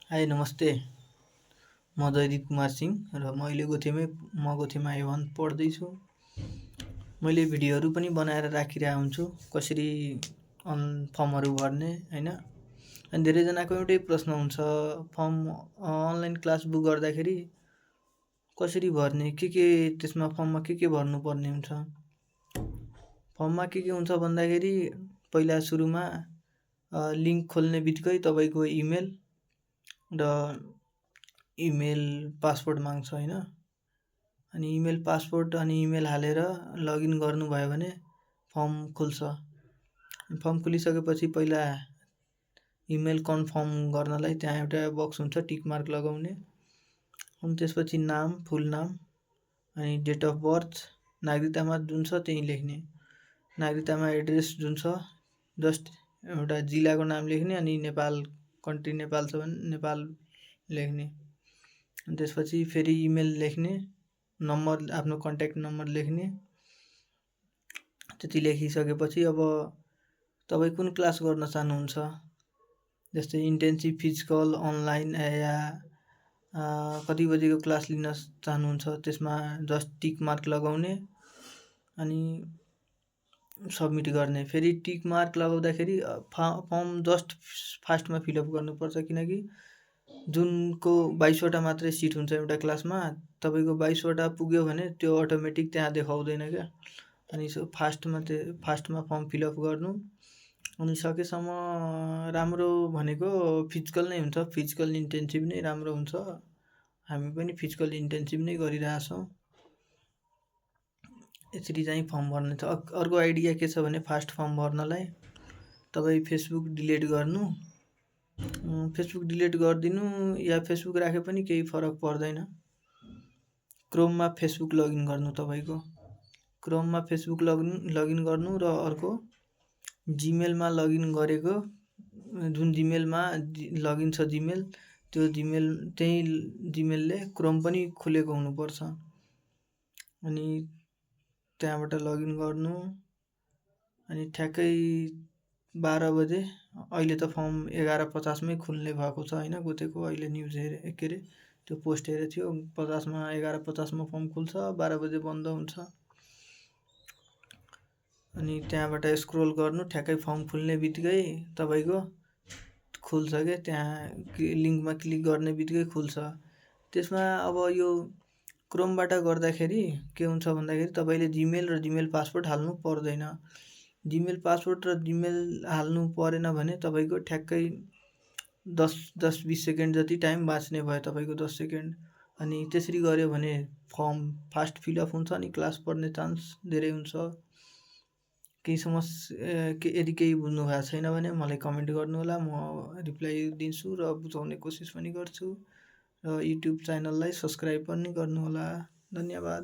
High नमस्ते। म दैनिक कुमार सिंह र म अहिले गोथेमा A1 पढ्दैछु। मैले भिडियोहरू पनि बनाएर राखिरहेको हुन्छु कसरी फर्महरू भर्ने हैन। अनि धेरैजनाको एउटै प्रश्न हुन्छ फर्म अनलाइन क्लास बुक गर्दाखेरि कसरी भर्ने के त्यसमा फर्ममा के भर्नुपर्ने हुन्छ। फर्ममा के हुन्छ भन्दाखेरि पहिला सुरुमा लिङ्क खोल्ने बित्तिकै तपाईँको इमेल र इमेल पासवर्ड माग्छ हैन। अनि इमेल पासवर्ड अनि इमेल हालेर लगइन गर्नुभयो भने फर्म खुल्छ। फर्म खुलिसकेपछि पहिला इमेल कन्फर्म गर्नलाई त्यहाँ एउटा बक्स हुन्छ टिक मार्क लगाउने। अनि त्यसपछि नाम, फुल नाम अनि डेट अफ बर्थ, नागरिकतामा जुन छ त्यही लेख्ने। नागरिकतामा एड्रेस जुन छ जस्ट एउटा जिल्लाको नाम लेख्ने अनि नेपाल कन्ट्री नेपाल छ भने नेपाल लेख्ने। अनि त्यसपछि फेरि इमेल लेख्ने, नम्बर आफ्नो कन्ट्याक्ट नम्बर लेख्ने। त्यति लेखिसकेपछि अब तपाईँ कुन क्लास गर्न चाहनुहुन्छ, जस्तै इन्टेन्सिभ फिजिकल अनलाइन या कति बजेको क्लास लिन चाहनुहुन्छ त्यसमा जस्ट टिक मार्क लगाउने अनि सबमिट गर्ने। फेरि टिक मार्क लगाउँदाखेरि फर्म जस्ट फास्टमा फिलअप गर्नुपर्छ किनकि जुनको 22 वटा मात्रै सिट हुन्छ एउटा क्लासमा, तपाईँको 22 वटा पुग्यो भने त्यो अटोमेटिक त्यहाँ देखाउँदैन क्या। अनि फास्टमा फर्म फिलअप गर्नु। अनि सकेसम्म राम्रो भनेको फिजिकल नै हुन्छ, फिजिकल इन्टेन्सिभ नै राम्रो हुन्छ। हामी पनि फिजिकल इन्टेन्सिभ नै गरिरहेछौँ। यसरी चाहिँ फर्म भर्ने छ। अर्को आइडिया के छ भने फास्ट फर्म भर्नलाई तपाईँ फेसबुक डिलिट गर्नु, फेसबुक डिलिट गरिदिनु या फेसबुक राखे पनि केही फरक पर्दैन। क्रोममा फेसबुक लगइन गर्नु, तपाईँको क्रोममा फेसबुक लगइन गर्नु र अर्को जिमेलमा लगइन गरेको जुन जिमेलमा लगइन छ जिमेल, त्यो त्यही जिमेलले क्रोम पनि खुलेको हुनुपर्छ। अनि त्यहाँबाट लगइन गर्नु अनि ठ्याक्कै 12 बजे, अहिले त फर्म 11:50 मै खुल्ने भएको छ हैन। गोतेको अहिले न्युज के अरे त्यो पोस्ट हेरेको थियो 50मा 11:50 मा फर्म खुल्छ, 12 बजे बन्द हुन्छ। अनि त्यहाँबाट स्क्रोल गर्नु, ठ्याक्कै फर्म खुल्ने बित्तिकै तपाईँको खुल्छ क्या, त्यहाँ लिङ्कमा क्लिक गर्ने बित्तिकै खुल्छ। त्यसमा अब यो क्रोमबाट गर्दाखेरि के हुन्छ भन्दाखेरि तपाईँले जिमेल र जिमेल पासवर्ड हाल्नु पर्दैन। जिमेल पासवर्ड र जिमेल हाल्नु परेन भने तपाईँको ठ्याक्कै 10-20 सेकेन्ड जति टाइम बाँच्ने भयो तपाईँको, 10 सेकेन्ड। अनि त्यसरी गर्यो भने फर्म फास्ट फिलअप हुन्छ अनि क्लास पढ्ने चान्स धेरै हुन्छ। केही समस्या यदि केही बुझ्नु भएको छैन भने मलाई कमेन्ट गर्नुहोला, म रिप्लाई दिन्छु र बुझाउने कोसिस पनि गर्छु। र युट्युब च्यानललाई सब्सक्राइब पनि गर्नुहोला। धन्यवाद।